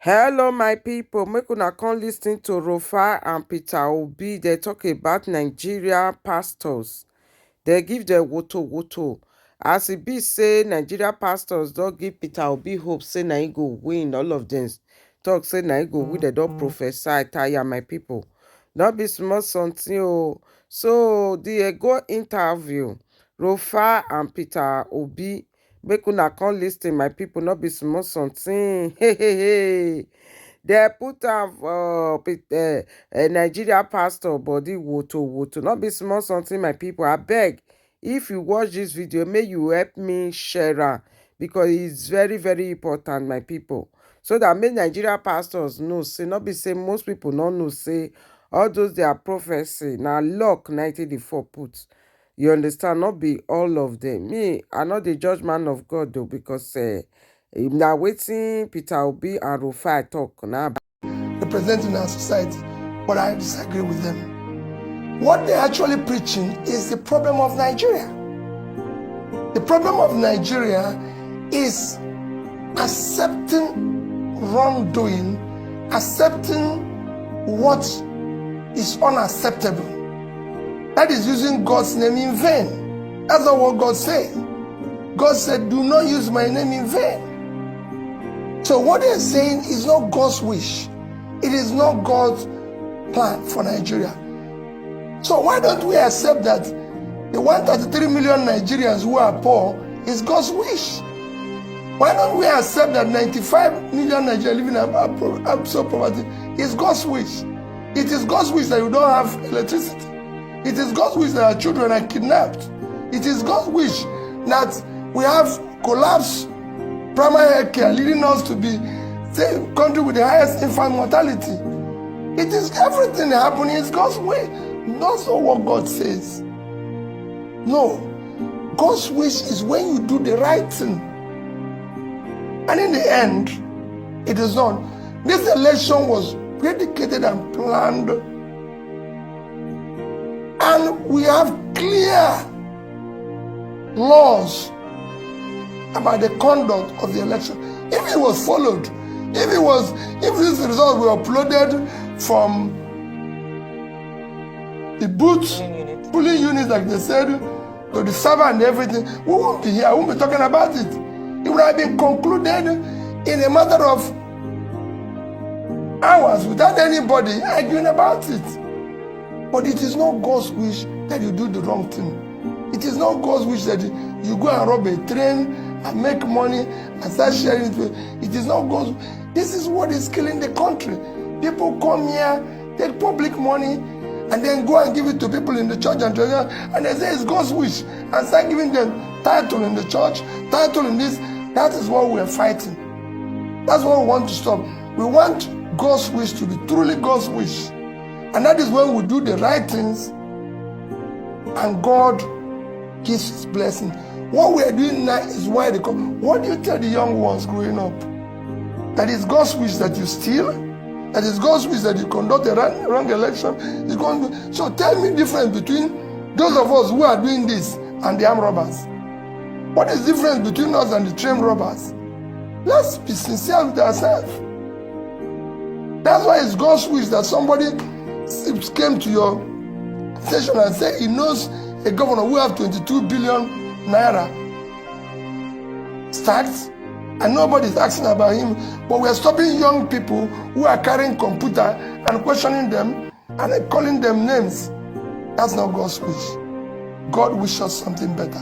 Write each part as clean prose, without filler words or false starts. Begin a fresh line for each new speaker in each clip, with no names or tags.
Hello my people, make una come lis ten to Rufai and Peter Obi. They talk about Nigeria pastors. They give them woto. As e be say Nigeria pastors don't give Peter Obi hope say na he go win. All of them talk say na he go win. They don prophesy tire my people. Not be small something o. So the go interview Rufai and Peter Obi. Make una come lis ten my people, not be small something. Hey. They put am for Nigeria pastor body woto. Not be small something my people. Abeg, if you watch this video, may you help me share am because it's very important my people. So that make Nigeria pastors know say not be say most people no know say all those their prophecy na luck 1984 put. You understand? Not be all of them. Me, I not the judge man of God though because na wetin Peter Obi and Rufai talk na
representing our society, but I disagree with them. What they're actually preaching is the problem of Nigeria. The problem of Nigeria is accepting wrongdoing, accepting what is unacceptable. That is using God's name in vain. That's not what God said. God said, do not use my name in vain. So what they're saying is not God's wish. It is not God's plan for Nigeria. So why don't we accept that the 133 million Nigerians who are poor is God's wish? Why don't we accept that 95 million Nigerians living in absolute poverty is God's wish? It is God's wish that we don't have electricity. It is God's wish that our children are kidnapped. It is God's wish that we have collapsed primary health care, leading us to be the country with the highest infant mortality. It is everything happening is God's way. Not so what God says. No. God's wish is when you do the right thing. And in the end, it is not. This election was predicated and planned. And we have clear laws about the conduct of the election. If it was followed, if these results were uploaded from the booth, polling units like they said, to the server and everything, we won't be here, we won't be talking about it. It would have been concluded in a matter of hours without anybody arguing about it. But it is not God's wish that you do the wrong thing. It is not God's wish that you go and rob a train and make money and start sharing it. It is not God's. This is what is killing the country. People come here, take public money, and then go and give it to people in the church and they say it's God's wish and start giving them title in the church, title in this. That is what we are fighting. That's what we want to stop. We want God's wish to be truly God's wish. And that is when we do the right things and God gives his blessing. What we are doing now is why they come. What do you tell the young ones growing up? That is God's wish that you steal? That is God's wish that you conduct a wrong election? So tell me the difference between those of us who are doing this and the armed robbers. What is the difference between us and the trained robbers? Let's be sincere with ourselves. That's why it's God's wish that somebody came to your station and said he knows a governor who have 22 billion naira stacked and nobody's asking about him, but we are stopping young people who are carrying computer and questioning them and calling them names. That's not God's wish. God wishes us something better.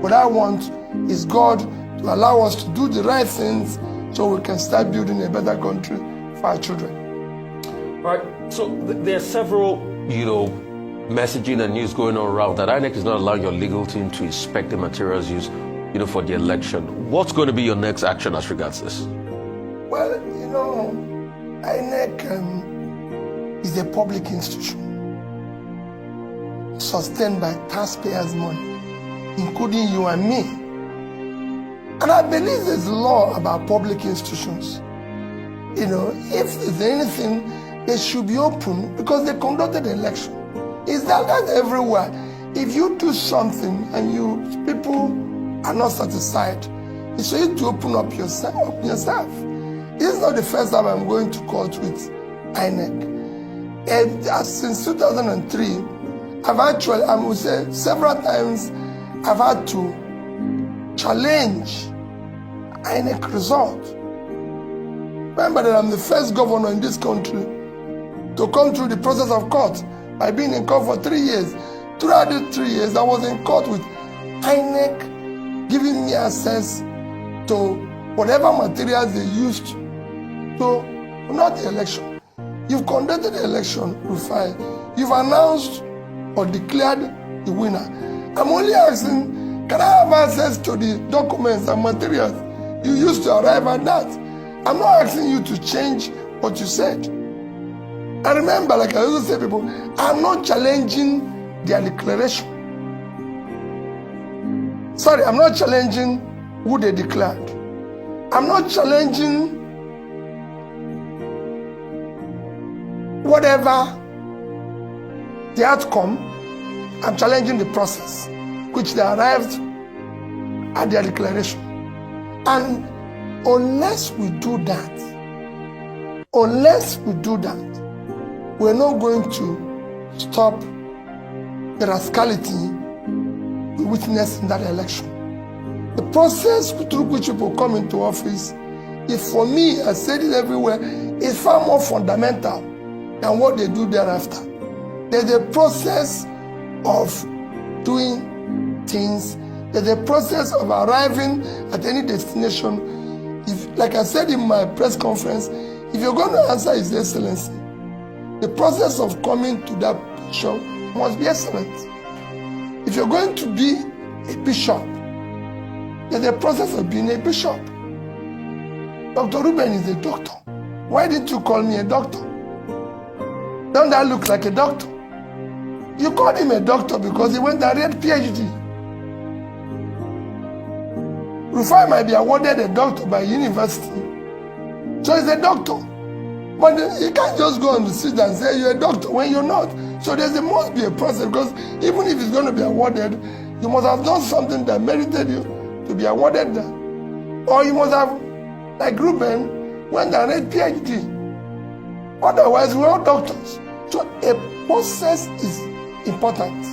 What I want is God to allow us to do the right things so we can start building a better country for our children.
All right, so there are several, messaging and news going on around that Inec is not allowing your legal team to inspect the materials used, for the election. What's going to be your next action as regards this?
Well, Inec is a public institution sustained by taxpayers' money, including you and me. And I believe there's a law about public institutions. If there's anything, they should be open because they conducted the election. Is that everywhere? If you do something and people are not satisfied, it's for you to open up yourself. This is not the first time I'm going to court with Inec. And since 2003, I've actually, I would say, several times I've had to challenge Inec result. Remember that I'm the first governor in this country to come through the process of court by being in court for 3 years. Throughout the 3 years, I was in court with Inec giving me access to whatever materials they used to not the election. You've conducted the election, Rufai. You've announced or declared the winner. I'm only asking, can I have access to the documents and materials you used to arrive at that? I'm not asking you to change what you said. And remember, like I always say people, I'm not challenging their declaration. Sorry, I'm not challenging who they declared. I'm not challenging whatever the outcome. I'm challenging the process which they arrived at their declaration. And unless we do that, we're not going to stop the rascality we witnessed in that election. The process through which people come into office is, for me, I said it everywhere, is far more fundamental than what they do thereafter. There's a process of doing things. There's a process of arriving at any destination. If, like I said in my press conference, if you're going to answer His Excellency, the process of coming to that position must be excellent. If you're going to be a bishop, there's a process of being a bishop. Dr. Ruben is a doctor. Why didn't you call me a doctor? Don't that look like a doctor? You called him a doctor because he went and read PhD. Rufai might be awarded a doctor by university, so he's a doctor. But you can't just go on the street and say you're a doctor when you're not. So there must be a process, because even if it's going to be awarded, you must have done something that merited you to be awarded that. Or you must have, like Ruben, went and read PhD. Otherwise, we're all doctors. So a process is important.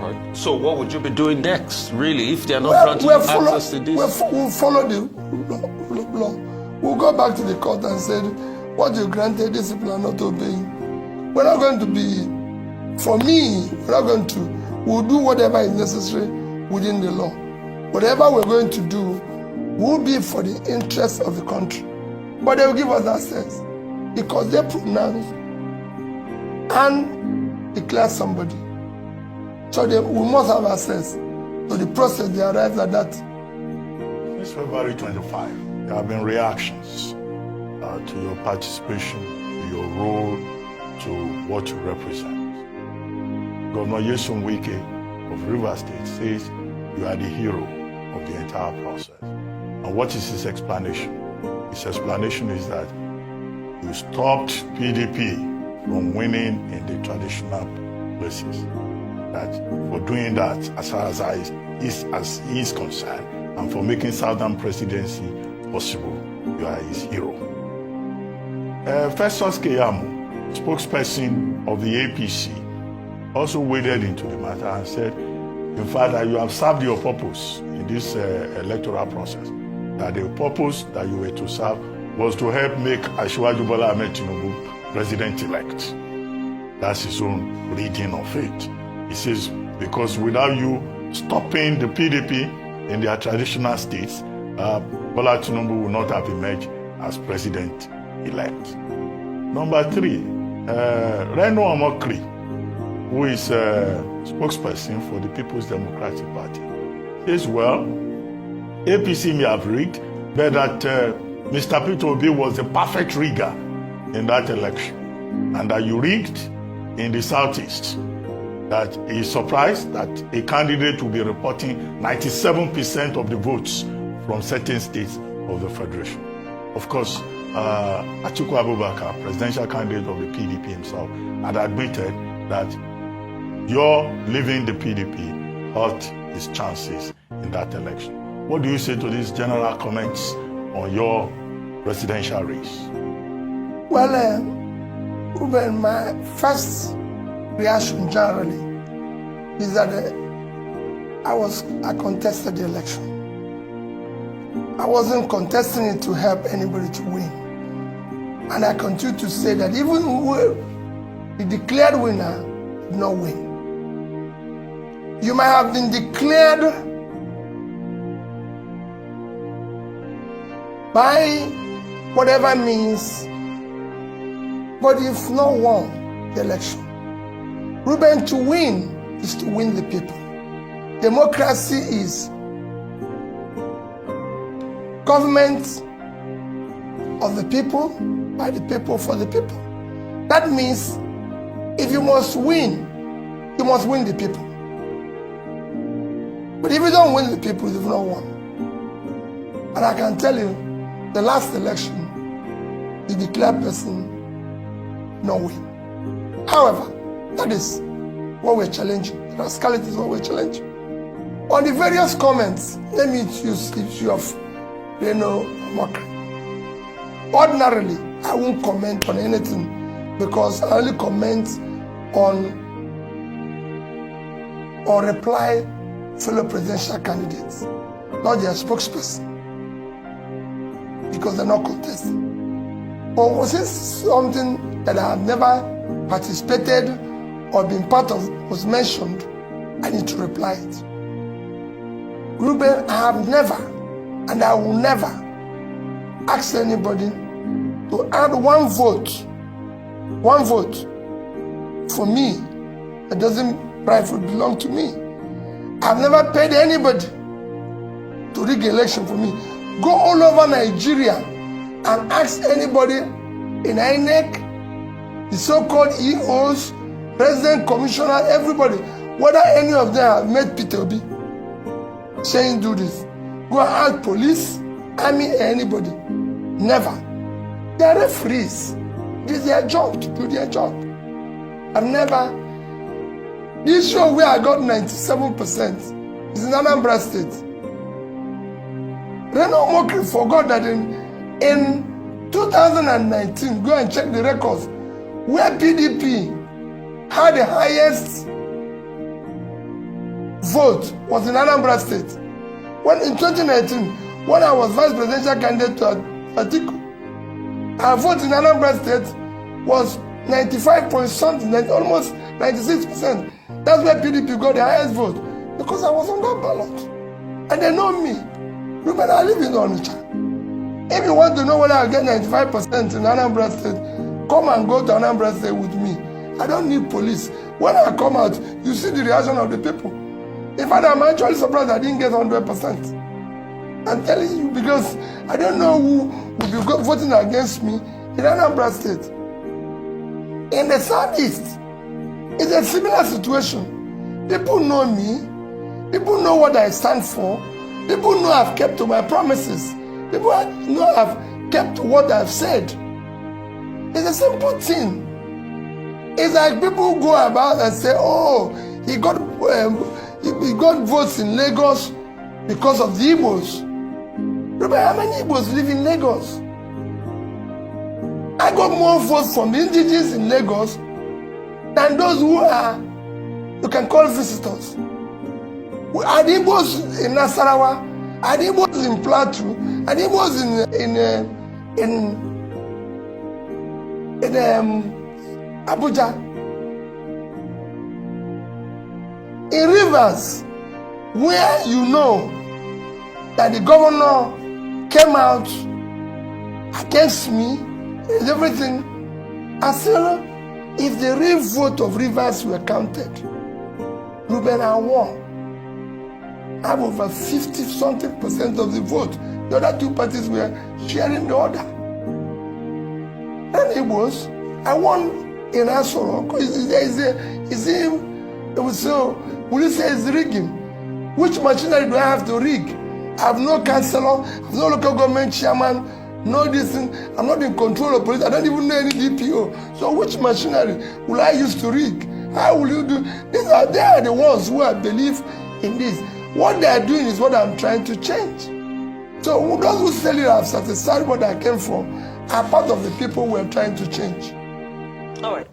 Right. So what would you be doing next, really, if they're not granting you access to this?
We'll follow the law. We'll go back to the court and say, what you granted, these people are not obeying. We're not going to be, for me, we'll do whatever is necessary within the law. Whatever we're going to do will be for the interest of the country. But they will give us access because they pronounce and declare somebody. So we must have access to the process they arrived at that.
Since February 25, there have been reactions to your participation, to your role, to what you represent. Governor Yeson Wike of Rivers State says you are the hero of the entire process. And what is his explanation? His explanation is that you stopped PDP from winning in the traditional places. That for doing that, as far as he is concerned, and for making Southern presidency possible, you are his hero. Festus Keyamo, spokesperson of the APC, also waded into the matter and said, in fact, that you have served your purpose in this electoral process. That the purpose that you were to serve was to help make Asiwaju Bola Ahmed Tinubu president-elect. That's his own reading of it. He says, because without you stopping the PDP in their traditional states, Bola Tinubu will not have emerged as president-elect. Number 3, Reno Omokri, who is a spokesperson for the People's Democratic Party, says, well, APC may have rigged, but that Mr. Peter Obi was the perfect rigger in that election, and that you rigged in the Southeast. That he is surprised that a candidate will be reporting 97% of the votes from certain states of the Federation. Of course, Atiku Abubakar, presidential candidate of the PDP himself, had admitted that your leaving the PDP hurt his chances in that election. What do you say to these general comments on your presidential race?
Well, Ruben, my first reaction generally is that I contested the election. I wasn't contesting it to help anybody to win. And I continue to say that even who the declared winner did not win. You might have been declared by whatever means, but you've not won the election. Ruben, to win is to win the people. Democracy is government of the people, by the people, for the people. That means if you must win the people. But if you don't win the people, you've not won. And I can tell you, the last election, the declared person no win. However, that is what we're challenging. The rascality is what we're challenging. On the various comments, let me use the issue of mockery. Ordinarily, I won't comment on anything because I only comment on or reply fellow presidential candidates, not their spokesperson, because they're not contesting. But was this something that I have never participated or been part of was mentioned, I need to reply it. Ruben, I have never, and I will never ask anybody to add one vote for me that doesn't rightfully belong to me. I've never paid anybody to rig election for me. Go all over Nigeria and ask anybody in Inec, the so-called EOs, President, Commissioner, everybody, whether any of them have met Peter Obi saying do this. Go and ask police, army, anybody. Never. They are referees. It is their job to do their job. I've never. This show where I got 97% is in Anambra State. Reno Mokri forgot that in 2019, go and check the records, where PDP had the highest vote was in Anambra State. When in 2019, when I was vice presidential candidate to Atiku, our vote in Anambra State was 95 point something, almost 96%. That's where PDP got the highest vote, because I was on that ballot. And they know me. Ruben, I live in Onitsha. If you want to know whether I get 95% in Anambra State, come and go to Anambra State with me. I don't need police. When I come out, you see the reaction of the people. In fact, I'm actually surprised I didn't get 100%. I'm telling you, because I don't know who will be voting against me in Anambra State. In the Southeast, it's a similar situation. People know me. People know what I stand for. People know I've kept to my promises. People know I've kept to what I've said. It's a simple thing. It's like people go about and say, oh, he got votes in Lagos because of the Igbos. Remember how many Igbos live in Lagos? I got more votes from the indigenous in Lagos than those who are, you can call visitors. Are the Igbos in Nasarawa? Are the Igbos in Plateau? Are the Igbos in Abuja? In rivers, where you know that the governor came out against me and everything, and still, if the real vote of rivers were counted, Ruben, I won. I have over 50-something% of the vote. The other two parties were sharing the other. And it was, I won in Asoro. Will you say it's rigging? Which machinery do I have to rig? I have no councillor, I have no local government chairman, no this thing. I'm not in control of police. I don't even know any DPO. So which machinery will I use to rig? How will you do? They are the ones who I believe in this. What they are doing is what I'm trying to change. So those who say you have satisfied what I came from are part of the people we're trying to change.
All right.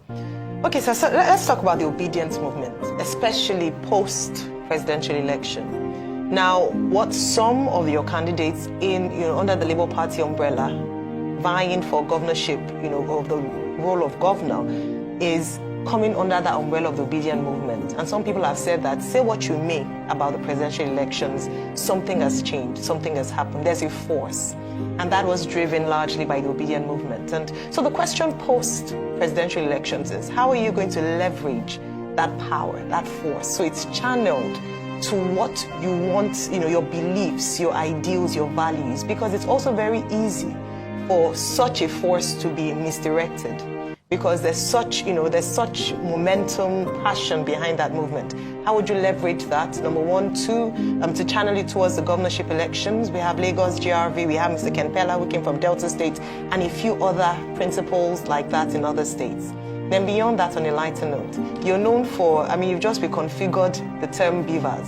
Okay, so let's talk about the obedience movement, especially post-presidential election. Now, what some of your candidates under the Labour Party umbrella vying for governorship, of the role of governor, is coming under that umbrella of the obedient movement. And some people have said that, say what you may about the presidential elections, something has changed, something has happened, there's a force. And that was driven largely by the obedient movement. And so the question post-presidential elections is, how are you going to leverage that power, that force, so it's channeled to what you want, your beliefs, your ideals, your values? Because it's also very easy for such a force to be misdirected, because there's such momentum, passion behind that movement. How would you leverage that? Number one. Two, to channel it towards the governorship elections. We have Lagos GRV, we have Mr. Ken Pella, who came from Delta State, and a few other principles like that in other states. Then beyond that, on a lighter note, you're known for, you've just reconfigured the term beavers.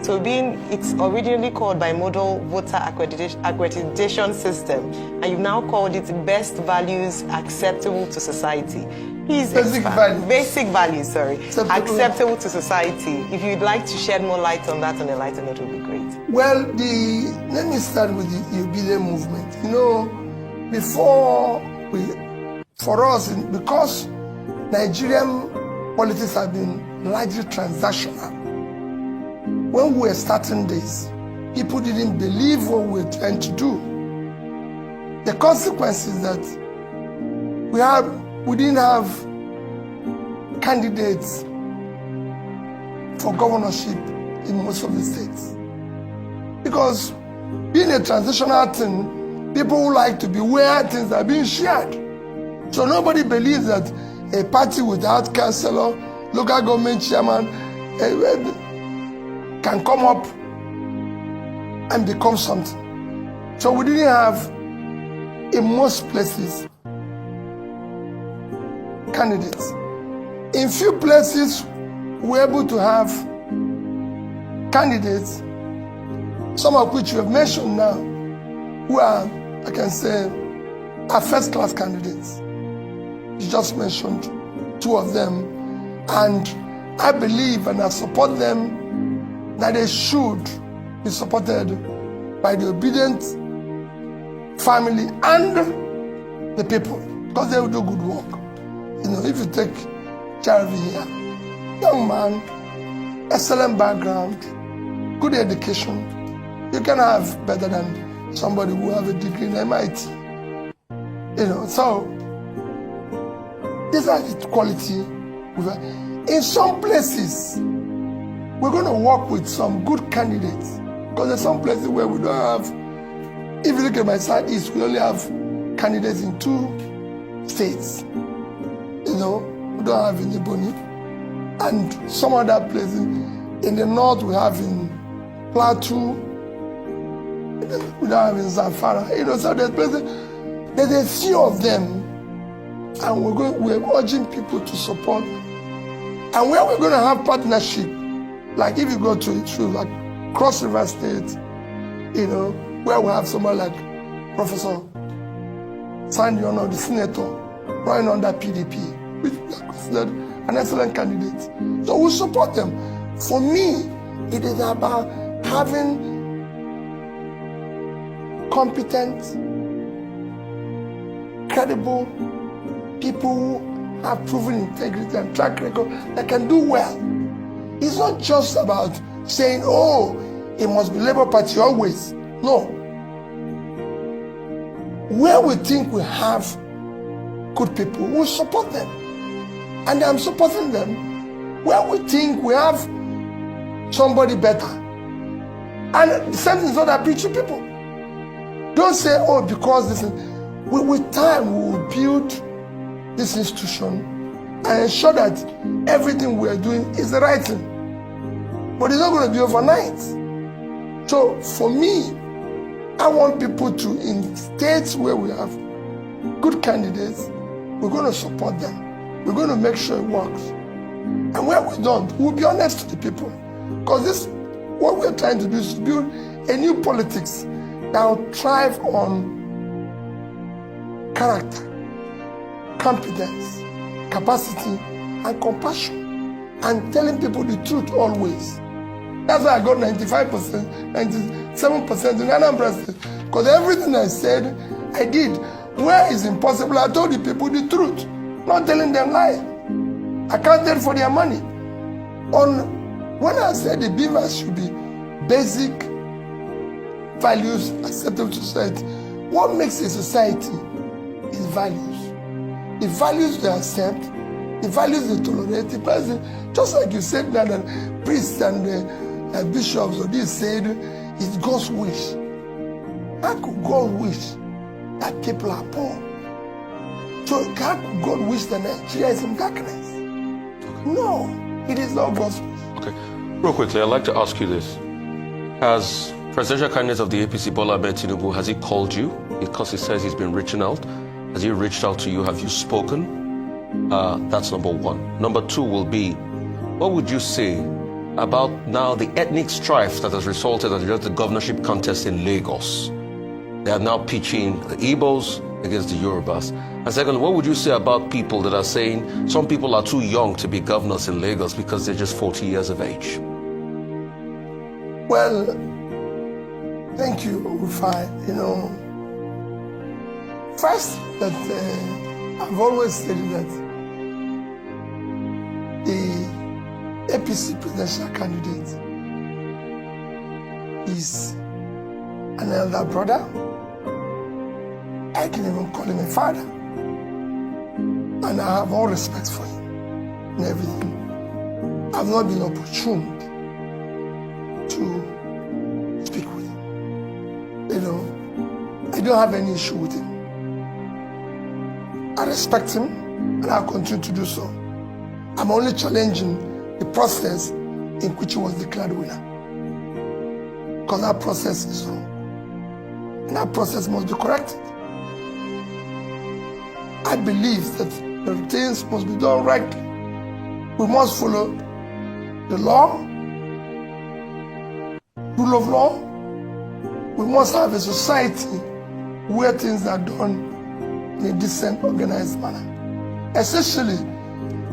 So it's originally called Bimodal Voter Accreditation System, and you've now called it Best Values Acceptable to Society. Please expand. Basic values, acceptable to society. If you'd like to shed more light on that on a lighter note, it would be great.
Well, let me start with the obedient movement. For us, because Nigerian politics have been largely transactional, when we were starting this, people didn't believe what we were trying to do. The consequence is that we didn't have candidates for governorship in most of the states. Because being a transitional thing, people who like to be where things are being shared. So nobody believes that a party without councillor, local government chairman, can come up and become something. So we didn't have, in most places, candidates. In few places, we were able to have candidates, some of which you have mentioned now, who are, I can say, are first-class candidates. You just mentioned two of them, and I believe and I support them that they should be supported by the obedient family and the people, because they will do good work. If you take Jarvi here, young man, excellent background, good education, you can have better than somebody who have a degree in MIT. So these are the quality. In some places, we're going to work with some good candidates, because there's some places where we don't have. If you look at my southeast, we only have candidates in 2 states. We don't have in Iboni, and some other places. In the north, we have in Plateau. We don't have in Zamfara. So there's places. There's a few of them, and we're urging people to support. And where we're going to have partnership, like if you go to like Cross River State, where we have someone like Professor Sandy Ono, the senator, running under PDP, which is considered an excellent candidate. So we support them. For me, it is about having competent, credible people who have proven integrity and track record that can do well. It's not just about saying, it must be Labour Party always. No. Where we think we have good people, we'll support them. And I'm supporting them. Where we think we have somebody better. And the same thing is not that preaching people. Don't say, because this is... With time, we will build this institution and ensure that everything we are doing is the right thing. But it's not going to be overnight. So for me, I want people to, in states where we have good candidates, we're going to support them. We're going to make sure it works. And where we don't, we'll be honest to the people. Because what we're trying to do is to build a new politics that will thrive on character, competence, capacity, and compassion, and telling people the truth always. That's why I got 95%, 97% in Anambra State. Because everything I said, I did. Where it's impossible, I told the people the truth, not telling them lies. I counted for their money. When I said the beavers should be basic values acceptable to society, what makes a society is values. The values they accept, the values they tolerate, the values, just like you said that the priests and the bishops or this said, it's God's wish. How could God wish that people are poor? So how could God wish that Nigeria is in darkness? No, it is not God's wish.
Okay. Real quickly, I'd like to ask you this. Has presidential candidate of the APC, Bola Ahmed Tinubu, has he called you? Because he says he's been reaching out. Has he reached out to you? Have you spoken? That's number one. Number two will be, what would you say about now the ethnic strife that has resulted in the governorship contest in Lagos? They are now pitching the Igbos against the Yorubas. And second, what would you say about people that are saying some people are too young to be governors in Lagos because they're just 40 years of age?
Well, thank you, Rufai. First, that I've always said that the APC presidential candidate is an elder brother. I can even call him a father. And I have all respect for him and everything. I've not been opportuned to speak with him. I don't have any issue with him. I respect him and I'll continue to do so. I'm only challenging the process in which he was declared winner. Because that process is wrong. And that process must be corrected. I believe that the things must be done rightly. We must follow the law, rule of law. We must have a society where things are done in a decent, organized manner. Especially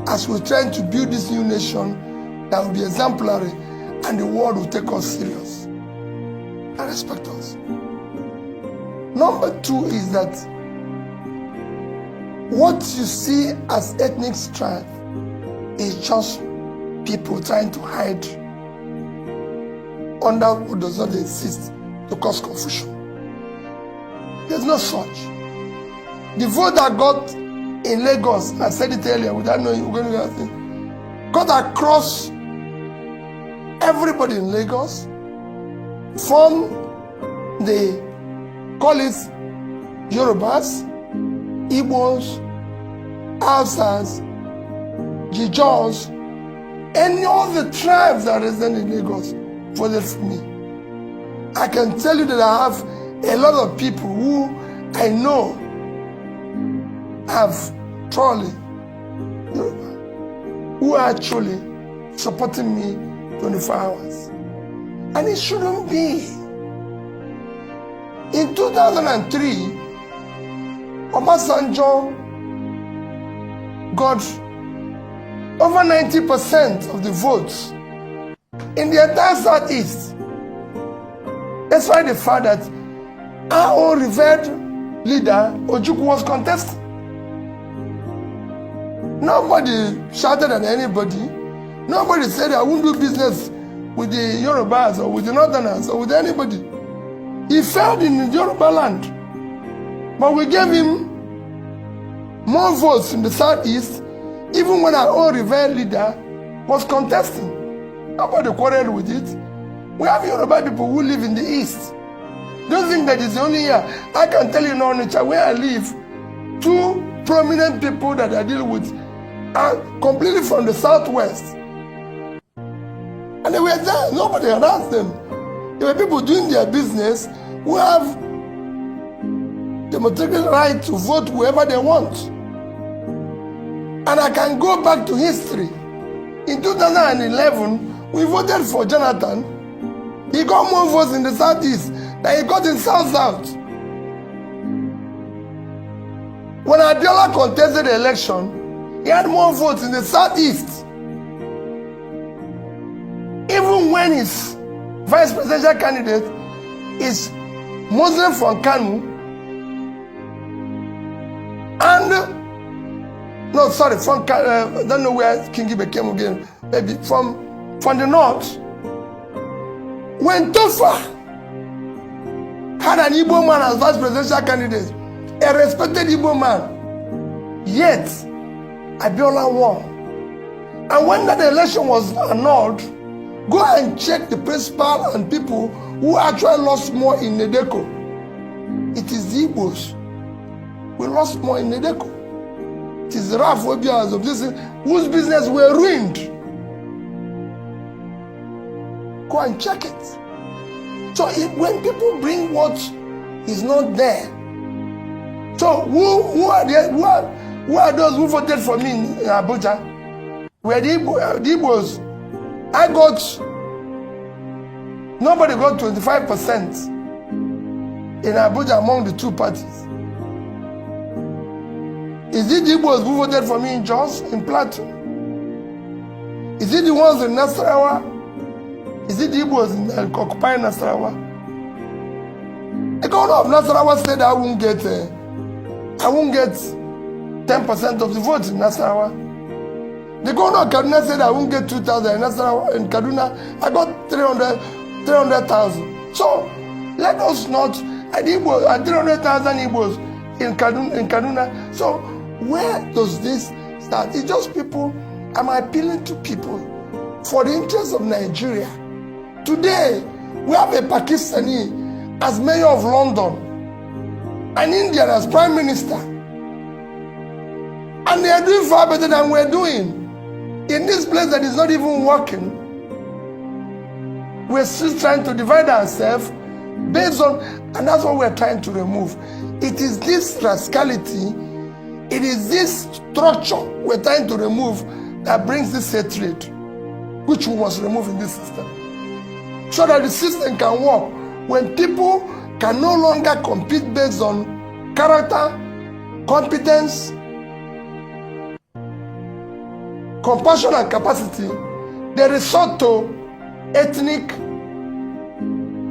as we're trying to build this new nation that will be exemplary and the world will take us serious and respect us. Number two is that what you see as ethnic strife is just people trying to hide under what does not exist to cause confusion. There's no such. The vote that got in Lagos, I said it earlier without knowing we're going to do that, got across everybody in Lagos from the, call it Yorubas, Igbos, Hausas, Jijons, any of the tribes that reside in Lagos voted for me. I can tell you that I have a lot of people who I know have truly, who are actually supporting me 24 hours. And it shouldn't be. In 2003, Obasanjo got over 90% of the votes in the entire Southeast. That's why the fact that our own revered leader, Ojukwu, was contesting. Nobody shouted at anybody. Nobody said, I won't do business with the Yorubas or with the Northerners or with anybody. He failed in the Yoruba land. But we gave him more votes in the Southeast, even when our own revered leader was contesting. Nobody quarreled with it. We have Yoruba people who live in the East. Don't think that it's only here. I can tell you now, nature where I live, two prominent people that I deal with are completely from the Southwest. And they were there. Nobody had asked them. There were people doing their business who have democratic right to vote whoever they want. And I can go back to history. In 2011, we voted for Jonathan. He got more votes in the Southeast that he got in South. When Abiola contested the election, he had more votes in the Southeast. Even when his vice presidential candidate is Muslim from Kanu, and from I don't know where Kingi became again, maybe from the north. When Tofa had an Igbo man as vice presidential candidate, a respected Igbo man, yet Abiola won. And when that election was annulled, go and check the principal and people who actually lost more in Nedeko. It is the Igbos. We lost more in Nedeko. It is the Rafobians of this whose business were ruined. Go and check it. So when people bring what is not there, so who are those who voted for me in Abuja? Were the Igbos? Nobody got 25% in Abuja among the two parties. Is it the Igbos who voted for me in Jos, in Plateau? Is it the ones in Nasarawa? Is it the Igbos in occupying Nasarawa? The governor of Nasarawa said I won't get 10% of the votes in Nasarawa. The governor of Kaduna said I won't get 2,000 in Nasarawa. In Kaduna, I got 300,000. So let us not. At 300,000 Igbos in Kaduna. So where does this start? It's just people. I'm appealing to people for the interest of Nigeria. Today, we have a Pakistani as mayor of London, an Indian as prime minister, and they are doing far better than we're doing. In this place that is not even working, we're still trying to divide ourselves based on, and that's what we're trying to remove. It is this rascality, it is this structure we're trying to remove that brings this hatred, which we must remove in this system, so that the system can work. When people can no longer compete based on character, competence, compassion and capacity, they resort to ethnic,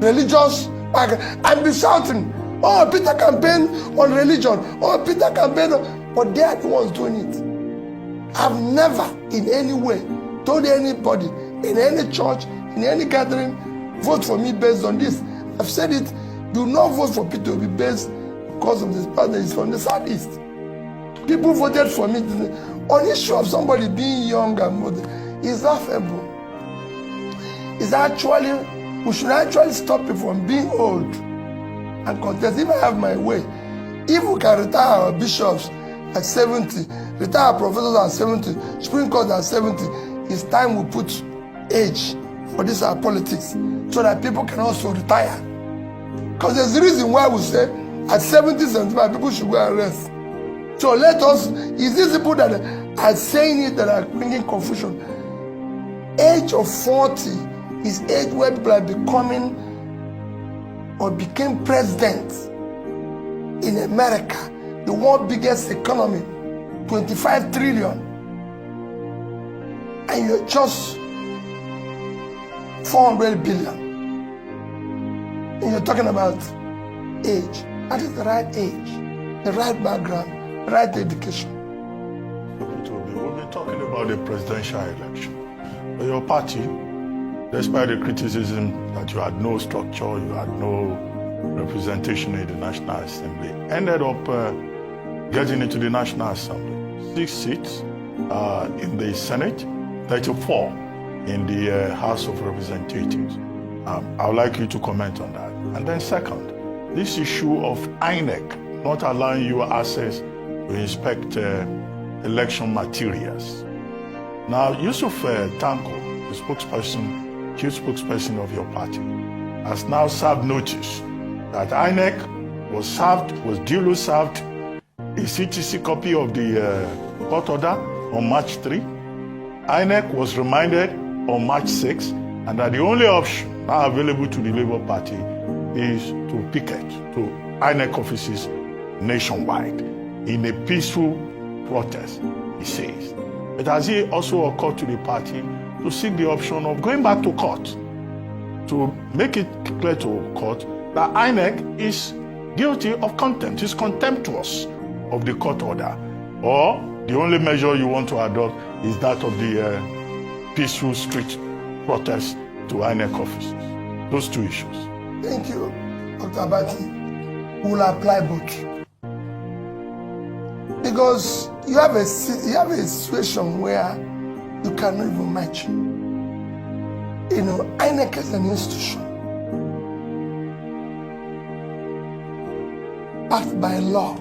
religious, and be shouting, oh, Peter campaign on religion, oh, Peter campaign on, but they are the ones doing it. I've never in any way told anybody in any church, in any gathering, vote for me based on this. I've said it, do not vote for Peter to be based because of this partner is from the Southeast. People voted for me on issue of somebody being young and modern. Is laughable. Is actually, we should actually stop people from being old and contest. If I have my way, if we can retire our bishops at 70, retire our professors at 70, Supreme Court at 70, it's time we put age for this our politics so that people can also retire. Because there's a reason why we say at 70, 75, people should go and rest. So let us, is these people that are saying it that are bringing confusion? Age of 40 is age where people are becoming or became president in America, the world's biggest economy, 25 trillion. And you're just 400 billion. And you're talking about age. That is the right age, the right background, right education.
We've been talking about the presidential election. But your party, despite the criticism that you had no structure, you had no representation in the National Assembly, ended up getting into the National Assembly. 6 seats in the Senate, 34 in the House of Representatives. I would like you to comment on that. And then second, this issue of Inec not allowing you access to inspect election materials. Now, Yusuf Tanko, the spokesperson, chief spokesperson of your party, has now served notice that Inec was duly served a CTC copy of the court order on March 3. Inec was reminded on March 6, and that the only option now available to the Labour Party is to picket to INEC offices nationwide in a peaceful protest, he says. But has it also occurred to the party to seek the option of going back to court to make it clear to court that INEC is guilty of contempt, is contemptuous of the court order, or the only measure you want to adopt is that of the peaceful street protest to INEC offices? Those two issues.
Thank you, Dr. Abati. We'll apply both. Because you have a situation where you cannot even match. You know, INEC is an institution backed by law.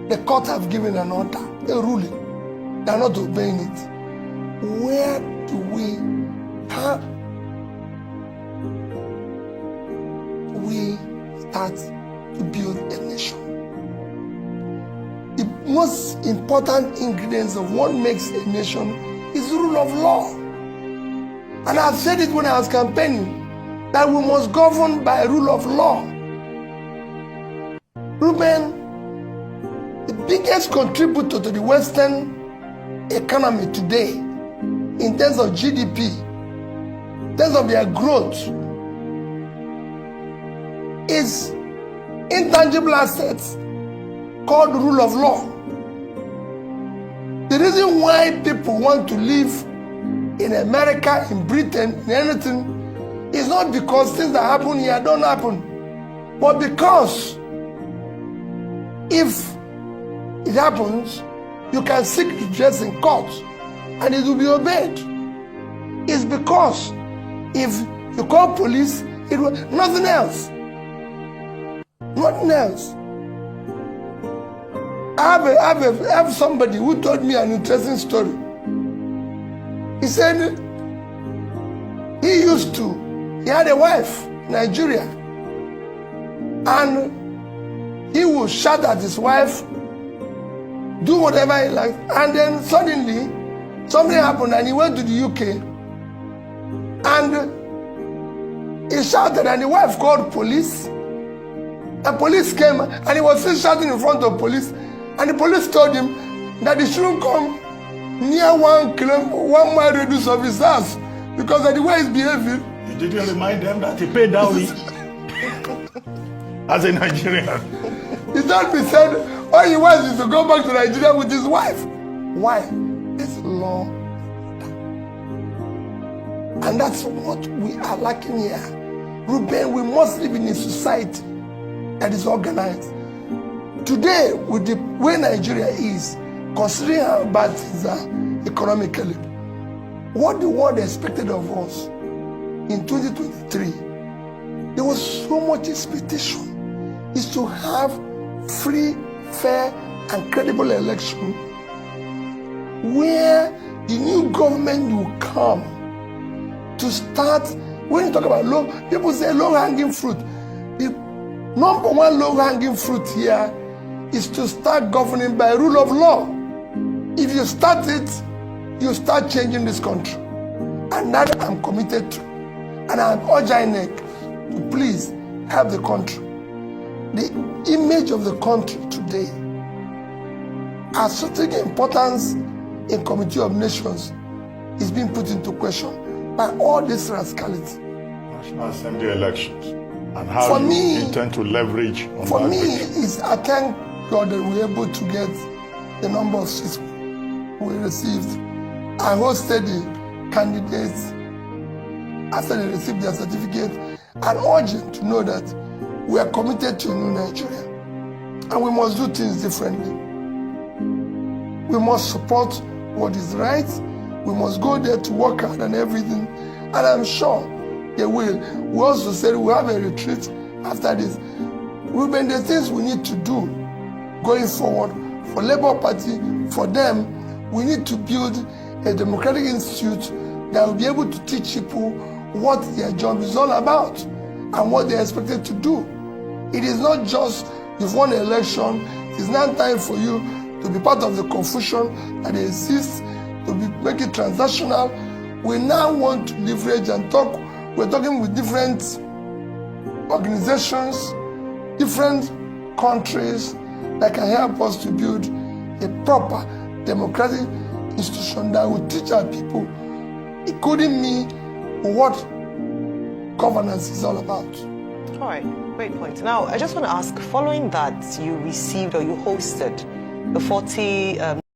The court have given an order, a ruling. They are not obeying it. Where do we start to build a nation? The most important ingredients of what makes a nation is the rule of law. And I've said it when I was campaigning, that we must govern by rule of law. Ruben, the biggest contributor to the Western economy today, in terms of GDP, in terms of their growth, is intangible assets called rule of law. The reason why people want to live in America, in Britain, in anything, is not because things that happen here don't happen, but because if it happens, you can seek redress in court and it will be obeyed. It's because if you call police, it will nothing else. Nothing else. I have somebody who told me an interesting story. He said he had a wife in Nigeria, and he would shout at his wife, do whatever he liked, and then suddenly something happened and he went to the UK and he shouted and the wife called police. And police came and he was still shouting in front of police, and the police told him that he shouldn't come near 1 mile radius of his house because of the way he's behaving.
Did you remind them that he paid dowry as a Nigerian?
He told me, said, all he wants is to go back to Nigeria with his wife. Why? It's law. And that's what we are lacking here. Ruben, we must live in a society that is organized. Today, with the way Nigeria is, considering how bad things are economically, what the world expected of us in 2023, there was so much expectation, is to have free, fair, and credible election where the new government will come to start. When you talk about low, people say low-hanging fruit. The number one low-hanging fruit here is to start governing by rule of law. If you start it, you start changing this country. And that I'm committed to. And I urge Inec to please help the country. The image of the country today has such importance in Committee of Nations is being put into question by all this rascality.
National Assembly elections and how you intend to leverage on
for
that
me,
victory.
I thank God that we were able to get the number of seats we received. I hosted the candidates after they received their certificate and urged them to know that we are committed to a new Nigeria and we must do things differently. We must support what is right. We must go there to work hard and everything. And I'm sure they will. We also said we'll have a retreat after this. Ruben, the things we need to do going forward for Labour Party, for them, we need to build a democratic institute that will be able to teach people what their job is all about and what they're expected to do. It is not just you've won an election, it's not time for you to be part of the confusion that exists, to make it transactional. We now want to leverage and talk. We're talking with different organizations, different countries that can help us to build a proper democratic institution that will teach our people, including me, what governance is all about.
All right, great point. Now, I just want to ask, following that, you received or you hosted the 40